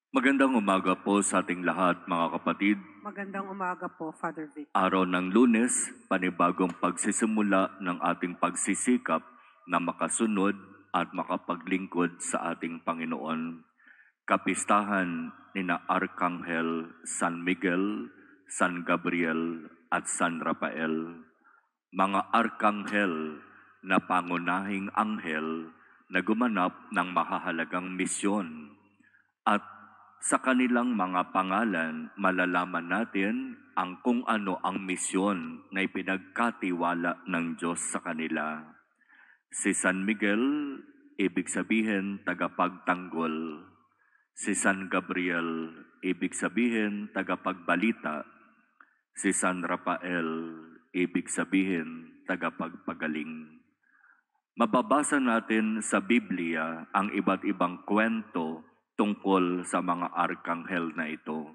Magandang umaga po sa ating lahat, mga kapatid. Magandang umaga po, Father Vic. Araw ng Lunes, panibagong pagsisimula ng ating pagsisikap na makasunod at makapaglingkod sa ating Panginoon. Kapistahan ni na Arkanghel San Miguel, San Gabriel at San Rafael. Mga arkanghel na pangunahing anghel na gumanap ng mahahalagang misyon. At sa kanilang mga pangalan, malalaman natin ang kung ano ang misyon na ipinagkatiwala ng Diyos sa kanila. Si San Miguel, ibig sabihin tagapagtanggol. Si San Gabriel, ibig sabihin tagapagbalita. Si San Rafael, ibig sabihin tagapagpagaling. Mababasa natin sa Biblia ang iba't ibang kwento tungkol sa mga arkanghel na ito.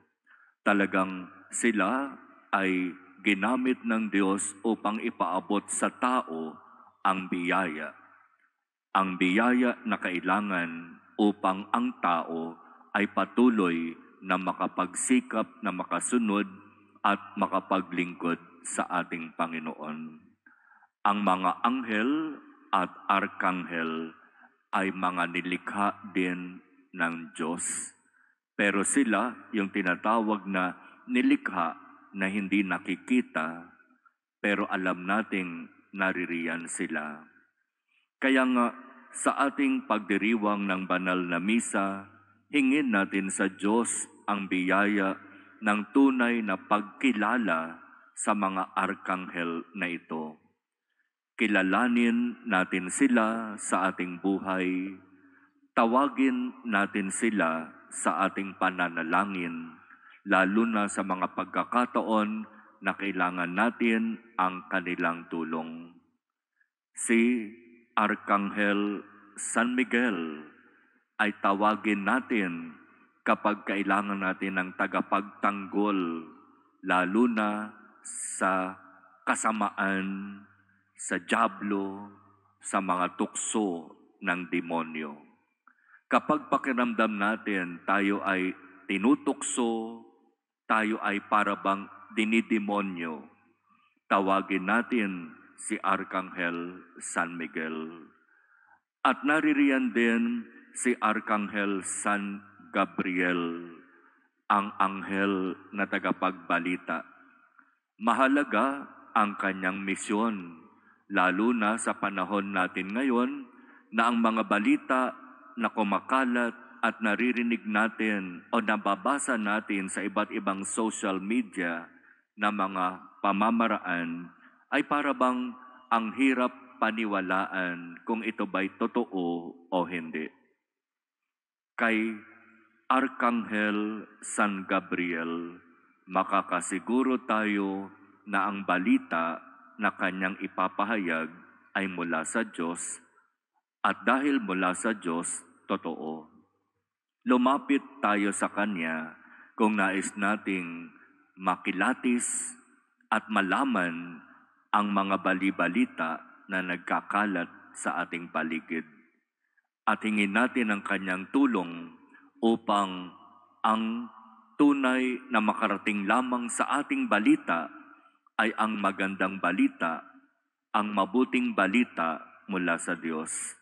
Talagang sila ay ginamit ng Diyos upang ipaabot sa tao ang biyaya. Ang biyaya na kailangan upang ang tao ay patuloy na makapagsikap na makasunod at makapaglingkod sa ating Panginoon. Ang mga anghel at arkanghel ay mga nilikha din ng Diyos. Pero sila yung tinatawag na nilikha na hindi nakikita, pero alam nating naririyan sila. Kaya nga sa ating pagdiriwang ng banal na misa, hingin natin sa Diyos ang biyaya ng tunay na pagkilala sa mga arkanghel na ito. Kilalanin natin sila sa ating buhay, tawagin natin sila sa ating pananalangin, lalo na sa mga pagkakataon na kailangan natin ang kanilang tulong. Si Arkanghel San Miguel ay tawagin natin kapag kailangan natin ng tagapagtanggol, lalo na sa kasamaan, sa dyablo, sa mga tukso ng demonyo. Kapag pakiramdam natin tayo ay tinutukso, tayo ay parabang dinidemonyo, tawagin natin si Arkanghel San Miguel. At naririyan din si Arkanghel San Gabriel, ang anghel na tagapagbalita. Mahalaga ang kanyang misyon, lalo na sa panahon natin ngayon na ang mga balita na kumakalat at naririnig natin o nababasa natin sa iba't ibang social media na mga pamamaraan ay parabang ang hirap paniwalaan kung ito ba'y totoo o hindi. Kay Arkanghel San Gabriel, makakasiguro tayo na ang balita na kanyang ipapahayag ay mula sa Diyos at dahil mula sa Diyos, totoo. Lumapit tayo sa Kanya kung nais nating makilatis at malaman ang mga bali-balita na nagkakalat sa ating paligid. At hingin natin ang Kanyang tulong upang ang tunay na makarating lamang sa ating balita ay ang magandang balita, ang mabuting balita mula sa Diyos.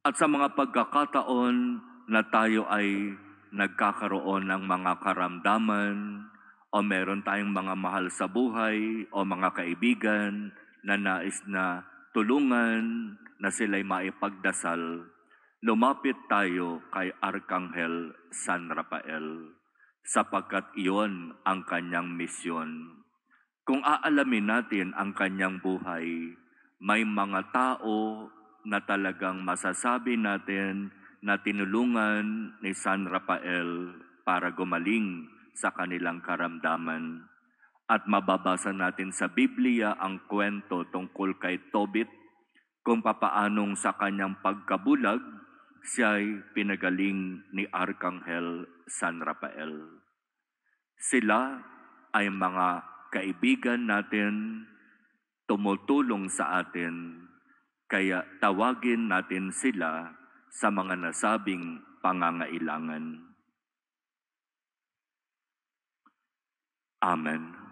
At sa mga pagkakataon na tayo ay nagkakaroon ng mga karamdaman o meron tayong mga mahal sa buhay o mga kaibigan na nais na tulungan, na sila'y maipagdasal, lumapit tayo kay Arkanghel San Rafael sapagkat iyon ang kanyang misyon. Kung aalamin natin ang kanyang buhay, may mga tao na talagang masasabi natin na tinulungan ni San Rafael para gumaling sa kanilang karamdaman. At mababasa natin sa Biblia ang kwento tungkol kay Tobit kung papaanong sa kanyang pagkabulag siya'y pinagaling ni Arkanghel San Rafael. Sila ay mga kaibigan natin, tumutulong sa atin, kaya tawagin natin sila sa mga nasabing pangangailangan. Amen.